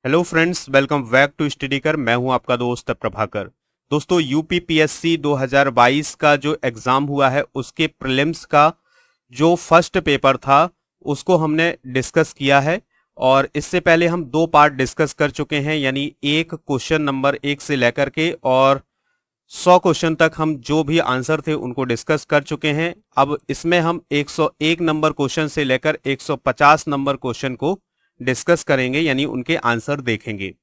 Hello friends, welcome back to study कर। मैं हूं आपका दोस्त प्रभाकर। दोस्तों, यूपीपीएससी 2022 का जो एग्जाम हुआ है उसके प्रीलिम्स का जो फर्स्ट पेपर था उसको हमने डिस्कस किया है। और इससे पहले हम दो पार्ट डिस्कस कर चुके हैं, यानी एक क्वेश्चन नंबर 1 से लेकर के और 100 क्वेश्चन तक हम जो भी आंसर थे उनको डिस्कस कर चुके हैं। अब इसमें हम 101 नंबर क्वेश्चन से लेकर 150 नंबर क्वेश्चन को डिस्कस करेंगे, यानी उनके आंसर देखेंगे।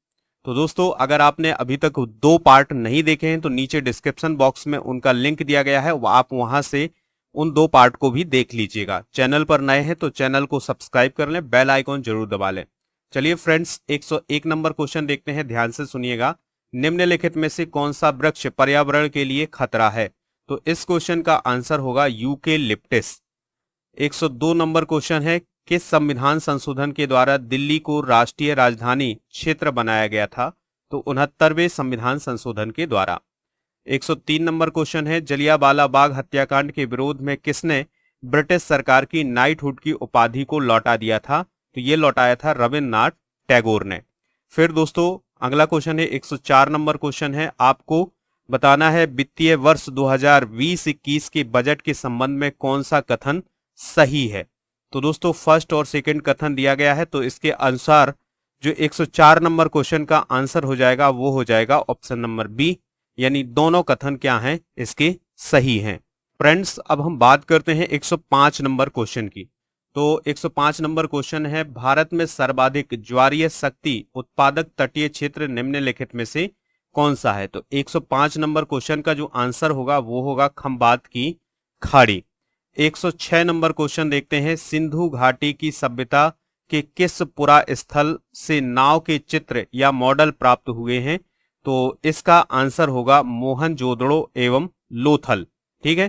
तो दोस्तों, अगर आपने अभी तक दो पार्ट नहीं देखे हैं तो नीचे डिस्क्रिप्शन बॉक्स में उनका लिंक दिया गया है, आप वहां से उन दो पार्ट को भी देख लीजिएगा। चैनल पर नए हैं तो चैनल को सब्सक्राइब कर लें, बेल आइकॉन जरूर दबा लें। चलिए फ्रेंड्स, 101 नंबर क्वेश्चन देखते हैं, ध्यान से सुनिएगा। निम्नलिखित में से कौन सा वृक्ष पर्यावरण के लिए खतरा है? तो इस क्वेश्चन का आंसर होगा यूकेलिप्टस। 102 नंबर क्वेश्चन है, किस संविधान संशोधन के द्वारा दिल्ली को राष्ट्रीय राजधानी क्षेत्र बनाया गया था? तो 69वें संविधान संशोधन के द्वारा। 103 नंबर क्वेश्चन है, जलियांवाला बाग हत्याकांड के विरोध में किसने ब्रिटिश सरकार की नाइटहुड की उपाधि को लौटा दिया था? तो ये लौटाया था रविन्द्रनाथ टैगोर ने। फिर दोस्तों, अगला क्वेश्चन है 104 नंबर क्वेश्चन है, आपको बताना है वित्तीय वर्ष 2020-21 के बजट के संबंध में कौन सा कथन सही है? तो दोस्तों, फर्स्ट और सेकंड कथन दिया गया है, तो इसके अनुसार जो 104 नंबर क्वेश्चन का आंसर हो जाएगा वो हो जाएगा ऑप्शन नंबर बी, यानी दोनों कथन क्या हैं, इसके सही हैं। फ्रेंड्स, अब हम बात करते हैं 105 नंबर क्वेश्चन की। तो 105 नंबर क्वेश्चन है, भारत में सर्वाधिक ज्वारीय शक्ति उत्पादक तटीय क्षेत्र निम्नलिखित में से कौन सा है? तो 105 नंबर क्वेश्चन का जो आंसर होगा वो होगा खंबात की खाड़ी। 106 नंबर क्वेश्चन देखते हैं, सिंधु घाटी की सभ्यता के किस पुरा स्थल से नाव के चित्र या मॉडल प्राप्त हुए हैं? तो इसका आंसर होगा मोहनजोदड़ो एवं लोथल। ठीक है,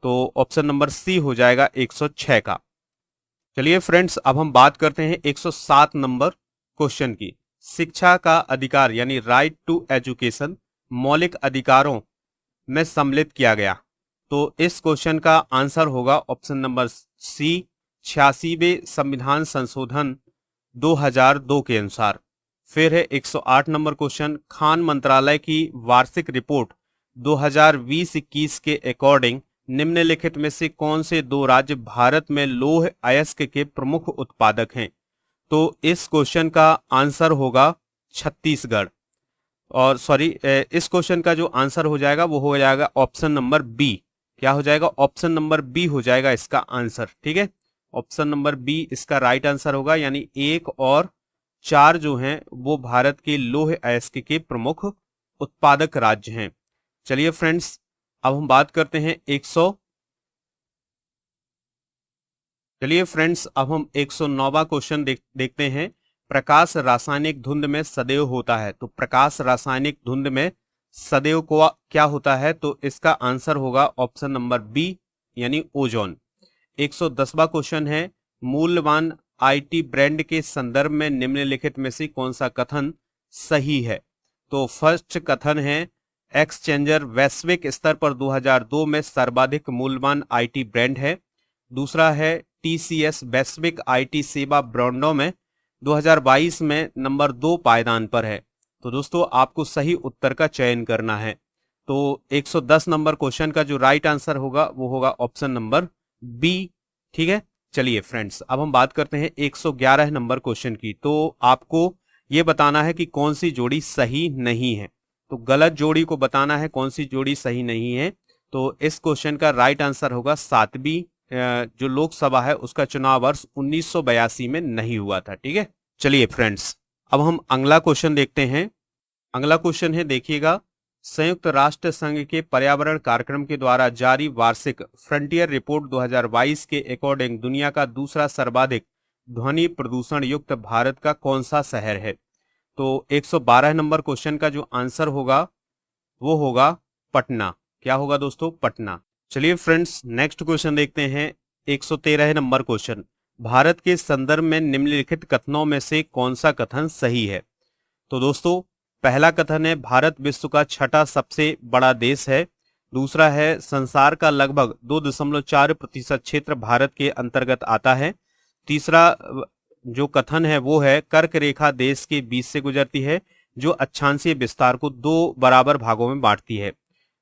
तो ऑप्शन नंबर सी हो जाएगा 106 का। चलिए फ्रेंड्स, अब हम बात करते हैं 107 नंबर क्वेश्चन की। शिक्षा का अधिकार यानी राइट टू एजुकेशन मौलिक अधिकारों में सम्मिलित किया गया। तो इस क्वेश्चन का आंसर होगा ऑप्शन नंबर सी, 86वें संविधान संशोधन 2002 के अनुसार। फिर है 108 नंबर क्वेश्चन, खान मंत्रालय की वार्षिक रिपोर्ट 2020-21 के अकॉर्डिंग निम्नलिखित में से कौन से दो राज्य भारत में लौह अयस्क के प्रमुख उत्पादक हैं? तो इस क्वेश्चन का आंसर होगा छत्तीसगढ़। और इस क्वेश्चन का जो आंसर हो जाएगा वो हो जाएगा ऑप्शन नंबर बी। क्या हो जाएगा? ऑप्शन नंबर बी हो जाएगा इसका आंसर। ठीक है, ऑप्शन नंबर बी इसका राइट आंसर होगा, यानी 1 और 4 जो हैं वो भारत के लौह अयस्क के प्रमुख उत्पादक राज्य हैं। चलिए फ्रेंड्स, अब हम बात करते हैं 109वां क्वेश्चन देखते हैं, प्रकाश रासायनिक धुंध में सदैव होता है। तो प्रकाश रासायनिक धुंध में सदैव को क्या होता है? तो इसका आंसर होगा ऑप्शन नंबर बी, यानी ओजोन। 110वां क्वेश्चन है, मूल्यवान आईटी ब्रांड के संदर्भ में निम्नलिखित में से कौन सा कथन सही है? तो फर्स्ट कथन है, एक्सचेंजर वैश्विक स्तर पर 2002 में सर्वाधिक मूल्यवान आईटी ब्रांड है। दूसरा है, टीसीएस वैश्विक आईटी सेवा ब्रांडों में 2022 में नंबर 2 पायदान पर है। तो दोस्तों, आपको सही उत्तर का चयन करना है। तो 110 नंबर क्वेश्चन का जो राइट आंसर होगा वो होगा ऑप्शन नंबर बी। ठीक है, चलिए फ्रेंड्स, अब हम बात करते हैं 111 नंबर क्वेश्चन की। तो आपको ये बताना है कि कौन सी जोड़ी सही नहीं है। तो गलत जोड़ी को बताना है कौन सी जोड़ी सही नहीं है। तो इस क्वेश्चन का राइट आंसर होगा 7वीं जो लोकसभा है उसका चुनाव वर्ष 1982 में नहीं हुआ था। ठीक है, चलिए फ्रेंड्स, अब हम अगला क्वेश्चन देखते हैं। अगला क्वेश्चन है, देखिएगा, संयुक्त राष्ट्र संघ के पर्यावरण कार्यक्रम के द्वारा जारी वार्षिक फ्रंटियर रिपोर्ट 2022 के अकॉर्डिंग दुनिया का दूसरा सर्वाधिक ध्वनि प्रदूषण युक्त भारत का कौन सा शहर है? तो 112 नंबर क्वेश्चन का जो आंसर होगा वो होगा पटना। क्या होगा दोस्तों? पटना। चलिए फ्रेंड्स, नेक्स्ट क्वेश्चन देखते हैं, 113 नंबर क्वेश्चन, भारत के संदर्भ में निम्नलिखित कथनों में से कौन सा कथन सही है? तो दोस्तों, पहला कथन है, भारत विश्व का छठा सबसे बड़ा देश है। दूसरा है, संसार का लगभग 2.4% क्षेत्र भारत के अंतर्गत आता है। तीसरा, जो कथन है वो है कर्क रेखा देश के बीच से गुजरती है, जो अक्षांशीय विस्तार को 2 बराबर भागों में बांटती है।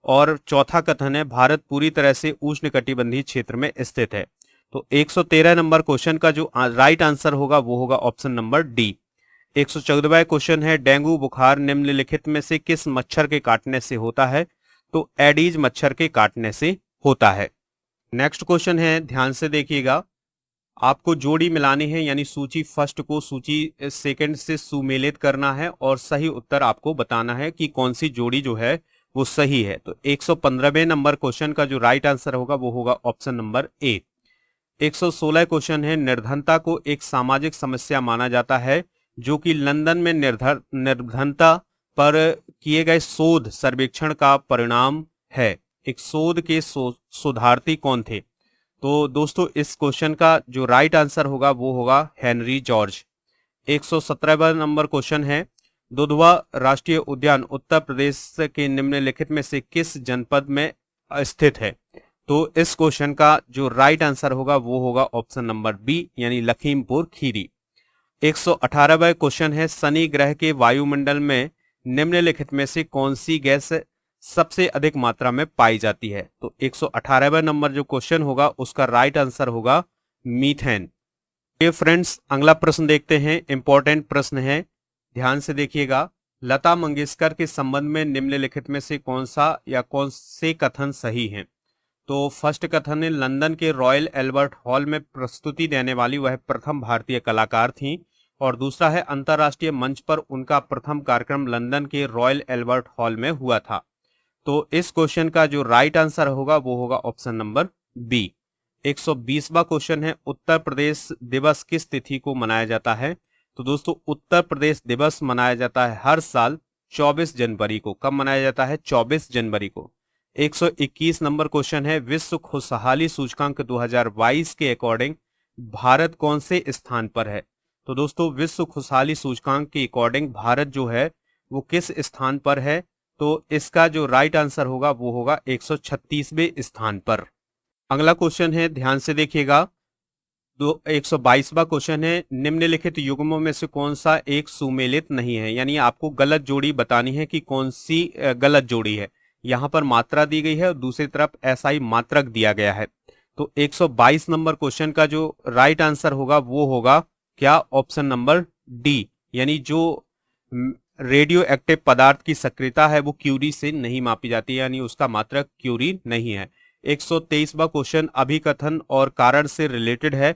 और चौथा कथन है भारत पूरी तरह से उष्णकटिबंधीय क्षेत्र में स्थित है। तो 113 नंबर क्वेश्चन का जो राइट आंसर होगा वो होगा ऑप्शन नंबर डी। 114वां क्वेश्चन है डेंगू बुखार निम्नलिखित में से किस मच्छर के काटने से होता है? तो एडीज मच्छर के काटने से होता है। नेक्स्ट क्वेश्चन है, ध्यान से देखिएगा, आपको जोड़ी मिलानी है, यानी सूची फर्स्ट को सूची सेकंड से सुमेलित करना है और सही उत्तर आपको बताना है कि कौन सी जोड़ी जो है वो सही है। तो 115वें नंबर क्वेश्चन का जो राइट आंसर होगा वो होगा ऑप्शन नंबर ए। 116 क्वेश्चन है, निर्धनता को एक सामाजिक समस्या माना जाता है जो कि लंदन में निर्धनता पर किए गए शोध सर्वेक्षण का परिणाम है। एक शोध के शोधार्थी कौन थे? तो दोस्तों इस क्वेश्चन का जो राइट आंसर होगा वो होगा हेनरी जॉर्ज। 117वां नंबर क्वेश्चन है, दुधवा राष्ट्रीय उद्यान उत्तर प्रदेश के निम्नलिखित में से किस जनपद में स्थित है? तो इस क्वेश्चन का जो राइट आंसर होगा वो होगा ऑप्शन नंबर बी, यानी लखीमपुर खीरी। 118वां क्वेश्चन है, शनि ग्रह के वायुमंडल में निम्नलिखित में से कौन सी गैस सबसे अधिक मात्रा में पाई जाती है? तो 118वां नंबर जो क्वेश्चन होगा उसका राइट आंसर होगा मीथेन। ये फ्रेंड्स अगला प्रश्न देखते हैं, इंपॉर्टेंट प्रश्न है, ध्यान से देखिएगा। लता मंगेशकर के संबंध में निम्नलिखित में से कौन सा या कौन से कथन सही हैं? तो फर्स्ट कथन है लंदन के रॉयल एल्बर्ट हॉल में प्रस्तुति देने वाली वह प्रथम भारतीय कलाकार थीं। और दूसरा है अंतर्राष्ट्रीय मंच पर उनका प्रथम कार्यक्रम लंदन के रॉयल एल्बर्ट हॉल में हुआ था। तो इस क्वेश्चन का जो राइट आंसर होगा वो होगा ऑप्शन नंबर बी। 120वां क्वेश्चन है, उत्तर प्रदेश दिवस किस तिथि को मनाया जाता है? तो दोस्तों उत्तर प्रदेश दिवस मनाया जाता है हर साल 24 जनवरी को। कब मनाया जाता है? 24 जनवरी को। 121 नंबर क्वेश्चन है, विश्व खुशहाली सूचकांक 2022 के अकॉर्डिंग भारत कौन से स्थान पर है? तो दोस्तों विश्व खुशहाली सूचकांक के अकॉर्डिंग भारत जो है वो किस स्थान पर है? तो इसका जो राइट आंसर होगा वो होगा 136वें स्थान पर। अगला क्वेश्चन है, ध्यान से देखिएगा, 122वां क्वेश्चन है, निम्नलिखित युग्मों में से कौन सा एक सुमेलित नहीं है? यानी आपको गलत जोड़ी बतानी है कि कौन सी गलत जोड़ी है। यहाँ पर मात्रा दी गई है और दूसरी तरफ ऐसा मात्रक दिया गया है। तो 122 नंबर क्वेश्चन का जो राइट आंसर होगा वो होगा क्या? ऑप्शन नंबर डी, यानी जो रेडियो एक्टिव पदार्थ की सक्रियता है वो क्यूरी से नहीं मापी जाती है, यानी उसका मात्रक क्यूरी नहीं है। 123वां क्वेश्चन अभिकथन और कारण से रिलेटेड है।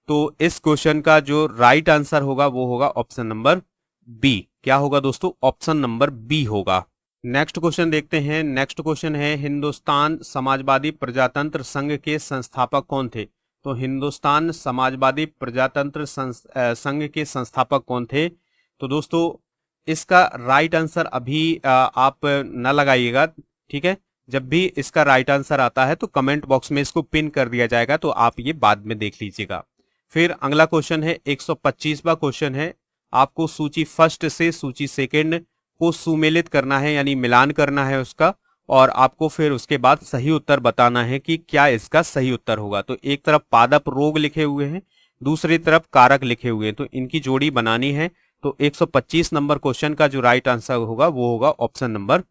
तो इस क्वेश्चन का जो राइट आंसर होगा वो होगा ऑप्शन नंबर बी। क्या होगा दोस्तों? ऑप्शन नंबर बी होगा। नेक्स्ट क्वेश्चन देखते हैं। नेक्स्ट क्वेश्चन है, हिंदुस्तान समाजवादी प्रजातंत्र संघ के संस्थापक कौन थे? तो हिंदुस्तान समाजवादी प्रजातंत्र संघ के संस्थापक कौन थे? तो दोस्तों इसका राइट आंसर अभी आप न लगाइएगा, ठीक है। जब भी इसका राइट आंसर आता है तो कमेंट बॉक्स में इसको पिन कर दिया जाएगा, तो आप ये बाद में देख लीजिएगा। फिर अगला क्वेश्चन है, 125वां क्वेश्चन है, आपको सूची फर्स्ट से सूची सेकंड को सुमेलित करना है, यानी मिलान करना है उसका, और आपको फिर उसके बाद सही उत्तर बताना है कि क्या इसका सही उत्तर होगा। तो एक तरफ पादप रोग लिखे हुए हैं, दूसरी तरफ कारक लिखे हुए हैं, तो इनकी जोड़ी बनानी है। तो 125 नंबर क्वेश्चन का जो राइट आंसर होगा वो होगा ऑप्शन नंबर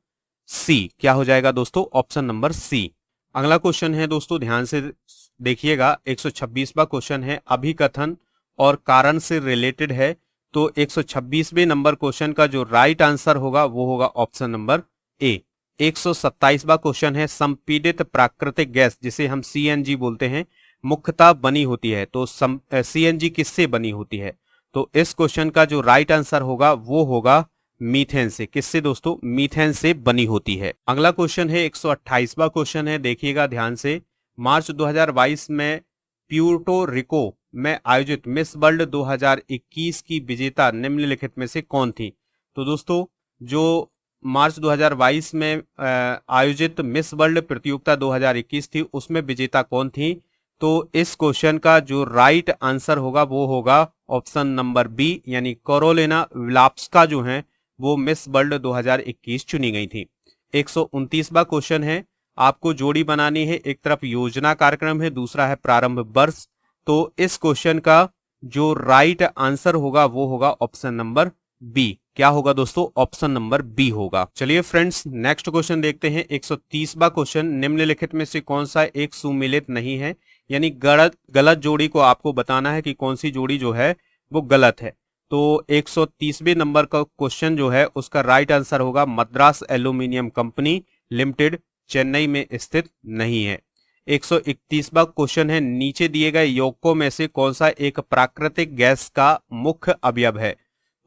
सी। क्या हो जाएगा दोस्तों? Option number C. अगला क्वेश्चन है दोस्तों, ध्यान से देखिएगा, 126वां क्वेश्चन है, अभिकथन और कारण से रिलेटेड है। तो 126वें नंबर क्वेश्चन का जो राइट आंसर होगा वो होगा ऑप्शन नंबर ए। 127वां क्वेश्चन है, संपीड़ित प्राकृतिक गैस जिसे हम सीएनजी बोलते हैं मुख्यतः बनी होती है। तो सीएनजी किससे बनी होती है? तो इस क्वेश्चन का जो राइट आंसर होगा वो होगा मीथेन से। किससे दोस्तों? मीथेन से बनी होती है। अगला क्वेश्चन है 128वां क्वेश्चन है, देखिएगा ध्यान से। मार्च 2022 में प्यूर्टो रिको में आयोजित मिस वर्ल्ड 2021 की विजेता निम्नलिखित में से कौन थी? तो दोस्तों जो मार्च 2022 में आयोजित मिस वर्ल्ड प्रतियोगिता 2021 थी उसमें विजेता कौन थी? तो इस क्वेश्चन का जो राइट आंसर होगा वो होगा ऑप्शन नंबर बी, यानी कैरोलिना व्लाप्स्का जो है वो मिस वर्ल्ड 2021 चुनी गई थी। 129वां क्वेश्चन है, आपको जोड़ी बनानी है, एक तरफ योजना कार्यक्रम है, दूसरा है प्रारंभ वर्ष। तो इस क्वेश्चन का जो राइट आंसर होगा वो होगा ऑप्शन नंबर बी। क्या होगा दोस्तों? ऑप्शन नंबर बी होगा। चलिए फ्रेंड्स, नेक्स्ट क्वेश्चन देखते हैं। 130वां क्वेश्चन, निम्नलिखित में से कौन सा एक सुमेलित नहीं है? यानी गलत गलत जोड़ी को आपको बताना है कि कौन सी जोड़ी जो है वो गलत है। तो 130वें नंबर का क्वेश्चन जो है उसका राइट आंसर होगा Madras aluminium company limited Chennai में स्थित नहीं है। 131वां क्वेश्चन है, नीचे दिए गए यौगिकों में से कौन सा एक प्राकृतिक गैस का मुख्य अवयव है?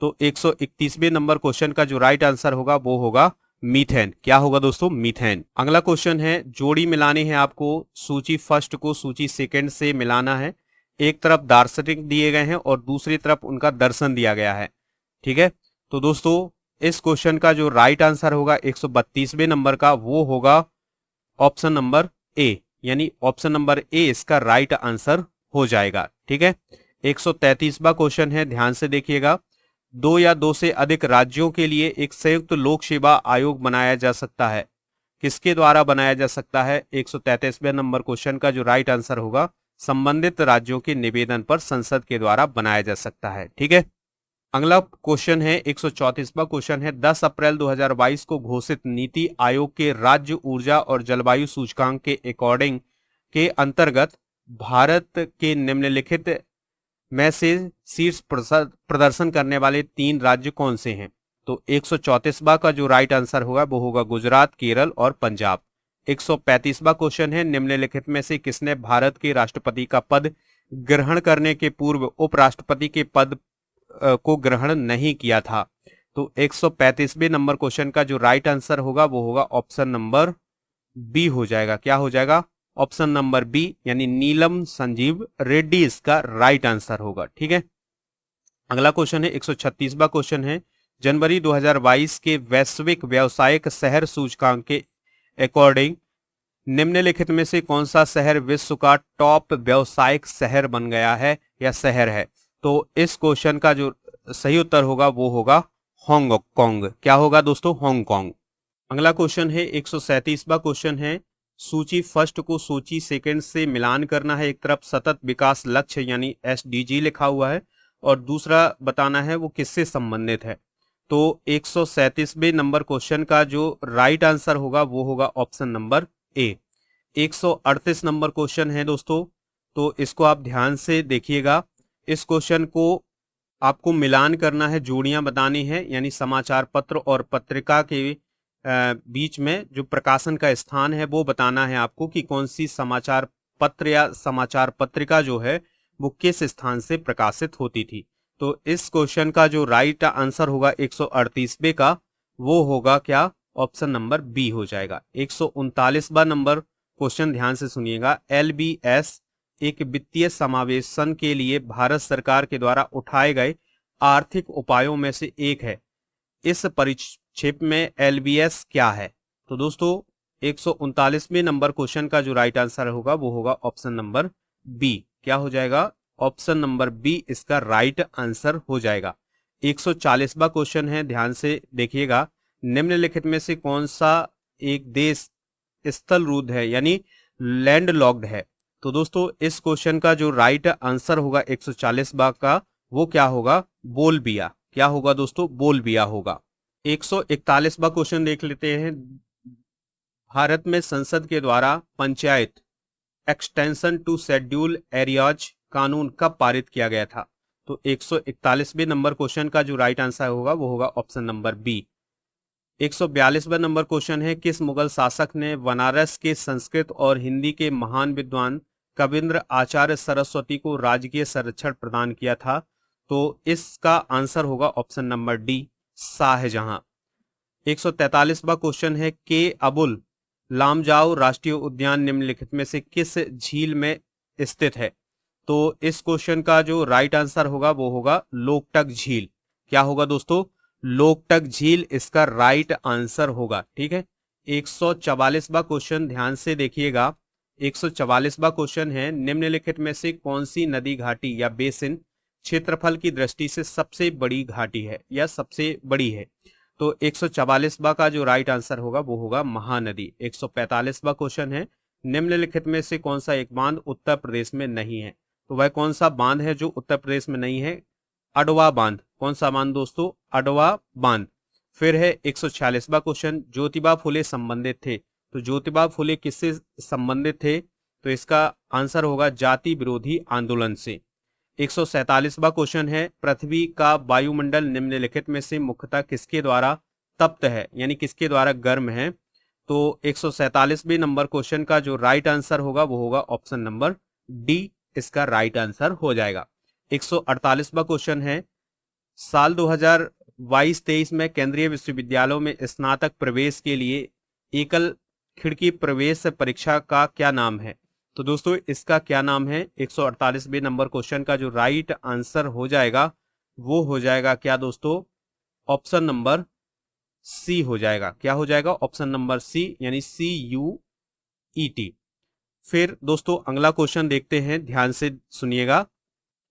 तो 131वें नंबर क्वेश्चन का जो राइट आंसर होगा वो होगा मीथेन। क्या होगा दोस्तों? मीथेन। अगला क्वेश्चन है, जोड़ी मिलानी है आपको, सूची फर्स्ट को सूची सेकंड से मिलाना है। एक तरफ दार्शनिक दिए गए हैं और दूसरी तरफ उनका दर्शन दिया गया है। ठीक है, तो दोस्तों इस क्वेश्चन का जो राइट आंसर होगा 132वें नंबर का वो होगा ऑप्शन नंबर ए, यानी ऑप्शन नंबर ए इसका राइट आंसर हो जाएगा। ठीक है, 133वां क्वेश्चन है, ध्यान से देखिएगा। दो या दो से अधिक राज्यों के लिए एक संयुक्त लोक सेवा आयोग बनाया जा सकता है, किसके द्वारा बनाया जा सकता है? 133वें नंबर क्वेश्चन का जो राइट आंसर होगा संबंधित राज्यों के निवेदन पर संसद के द्वारा बनाया जा सकता है। ठीक है, अगला क्वेश्चन है 134वां क्वेश्चन है, 10 अप्रैल 2022 को घोषित नीति आयोग के राज्य ऊर्जा और जलवायु सूचकांक के अकॉर्डिंग के अंतर्गत भारत के निम्नलिखित में से शीर्ष प्रदर्शन करने वाले 3 राज्य कौन से हैं? तो 134वां का जो राइट आंसर होगा वो होगा गुजरात, केरल और पंजाब। 135वां क्वेश्चन है, निम्नलिखित में से किसने भारत के राष्ट्रपति का पद ग्रहण करने के पूर्व उपराष्ट्रपति के पद को ग्रहण नहीं किया था? तो 135वें नंबर क्वेश्चन का जो राइट आंसर होगा वो होगा ऑप्शन नंबर बी हो जाएगा। क्या हो जाएगा? ऑप्शन नंबर बी, यानी नीलम संजीव रेड्डी इसका राइट आंसर होगा। ठीक है, अगला क्वेश्चन है 136वां क्वेश्चन है, जनवरी 2022 के वैश्विक व्यावसायिक शहर सूचकांक के अकॉर्डिंग निम्नलिखित में से कौन सा शहर विश्व का टॉप व्यावसायिक शहर बन गया है या शहर है? तो इस क्वेश्चन का जो सही उत्तर होगा वो होगा हांगकांग। क्या होगा दोस्तों? हांगकांग। अगला क्वेश्चन है 137वां क्वेश्चन है, सूची फर्स्ट को सूची सेकंड से मिलान करना है। एक तरफ सतत विकास लक्ष्य यानी एसडीजी लिखा हुआ है और दूसरा बताना है वो किससे संबंधित है। तो 137वें नंबर क्वेश्चन का जो राइट आंसर होगा वो होगा option number A. 138 number question है दोस्तों, तो इसको आप ध्यान से देखिएगा। इस क्वेश्चन को आपको मिलान करना है, जोड़ियां बतानी है, यानी समाचार पत्र और पत्रिका के बीच में जो प्रकाशन का स्थान है वो बताना है आपको कि कौन सी समाचार पत्र या समाचार पत्रिका जो है वो किस स्थान से प्रकाशित होती थी। तो इस क्वेश्चन का जो राइट आंसर होगा 138वें का वो होगा क्या? ऑप्शन नंबर बी हो जाएगा। 139वां नंबर क्वेश्चन ध्यान से सुनिएगा, एलबीएस एक वित्तीय समावेशन के लिए भारत सरकार के द्वारा उठाए गए आर्थिक उपायों में से एक है। इस परिक्षेप में एलबीएस क्या है? तो दोस्तों 139वें नंबर क्वेश्चन का जो राइट आंसर होगा वो होगा ऑप्शन नंबर बी। क्या हो जाएगा? ऑप्शन नंबर बी इसका राइट आंसर हो जाएगा। 140वां क्वेश्चन है, ध्यान से देखिएगा। निम्नलिखित में से कौन सा एक देश स्थल रुद्ध है यानी लैंड लॉक्ड है? तो दोस्तों इस क्वेश्चन का जो राइट आंसर होगा 140वां का वो क्या होगा? बोलबिया। क्या होगा दोस्तों? बोलबिया होगा। 141वां क्वेश्चन देख लेते हैं। भारत में संसद के द्वारा panchayat extension to schedule areas कानून कब पारित किया गया था? तो 141वें नंबर क्वेश्चन का जो राइट आंसर होगा वो होगा ऑप्शन नंबर बी। 142वां नंबर क्वेश्चन है, किस मुगल शासक ने बनारस के संस्कृत और हिंदी के महान विद्वान कविंद्र आचार्य सरस्वती को राजकीय संरक्षण प्रदान किया था? तो इसका आंसर होगा ऑप्शन नंबर डी, शाहजहां। 143वां क्वेश्चन है, के अबुल लामजाओ राष्ट्रीय उद्यान निम्नलिखित में से किस झील में स्थित है? तो इस क्वेश्चन का जो राइट आंसर होगा वो होगा लोकटक झील। क्या होगा दोस्तों? लोकटक झील इसका राइट आंसर होगा। ठीक है, 144वां क्वेश्चन ध्यान से देखिएगा। 144वां क्वेश्चन है, निम्नलिखित में से कौन सी नदी घाटी या बेसिन क्षेत्रफल की दृष्टि से सबसे बड़ी घाटी है या सबसे बड़ी है? तो 144वां का जो राइट आंसर होगा वो होगा महानदी। 145वां क्वेश्चन है, निम्नलिखित में से कौन सा एक बांध उत्तर प्रदेश में नहीं है? तो वह कौन सा बांध है जो उत्तर प्रदेश में नहीं है? अडवा बांध। कौन सा बांध दोस्तों? अडवा बांध। फिर है 146वां क्वेश्चन, ज्योतिबा फुले संबंधित थे। तो ज्योतिबा फुले किससे संबंधित थे? तो इसका आंसर होगा जाति विरोधी आंदोलन से। 147वां क्वेश्चन है, पृथ्वी का वायुमंडल निम्नलिखित में से मुख्यतः किसके द्वारा तप्त है, यानी किसके द्वारा गर्म है? तो 147वें नंबर क्वेश्चन का जो राइट आंसर होगा वो होगा ऑप्शन नंबर डी, इसका राइट आंसर हो जाएगा। 148वां क्वेश्चन है, साल 2022-23 में केंद्रीय विश्वविद्यालयों में स्नातक प्रवेश के लिए एकल खिड़की प्रवेश परीक्षा का क्या नाम है? तो दोस्तों इसका क्या नाम है? 148वें नंबर क्वेश्चन का जो राइट आंसर हो जाएगा वो हो जाएगा क्या दोस्तों? ऑप्शन नंबर सी हो जाएगा। क्या हो जाएगा? ऑप्शन नंबर सी, यानी CUET। फिर दोस्तों अगला क्वेश्चन देखते हैं, ध्यान से सुनिएगा।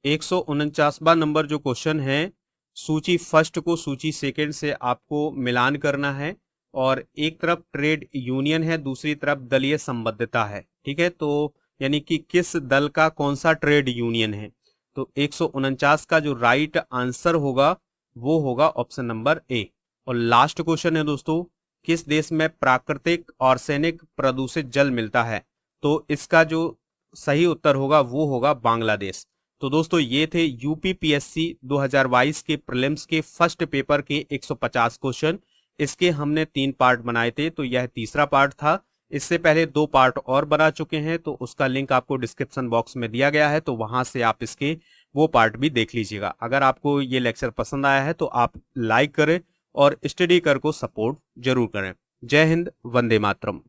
149वां नंबर जो क्वेश्चन है, सूची फर्स्ट को सूची सेकंड से आपको मिलान करना है और एक तरफ ट्रेड यूनियन है, दूसरी तरफ दलीय संबद्धता है। ठीक है, तो यानी कि किस दल का कौन सा ट्रेड यूनियन है? तो 149 का जो राइट आंसर होगा वो होगा ऑप्शन नंबर ए। और लास्ट क्वेश्चन है दोस्तों, किस देश में प्राकृतिक आर्सेनिक प्रदूषित जल मिलता है? तो इसका जो सही उत्तर होगा वो होगा बांग्लादेश। तो दोस्तों ये थे यूपीपीएससी 2022 के प्रीलिम्स के फर्स्ट पेपर के 150 क्वेश्चन। इसके हमने 3 पार्ट बनाए थे, तो यह तीसरा पार्ट था। इससे पहले 2 पार्ट और बना चुके हैं, तो उसका लिंक आपको डिस्क्रिप्शन बॉक्स में दिया गया है, तो वहां से आप इसके वो पार्ट भी देख लीजिएगा। अगर आपको ये लेक्चर पसंद आया है तो आप लाइक करें और स्टडी कर को सपोर्ट जरूर करें। जय हिंद, वंदे मातरम।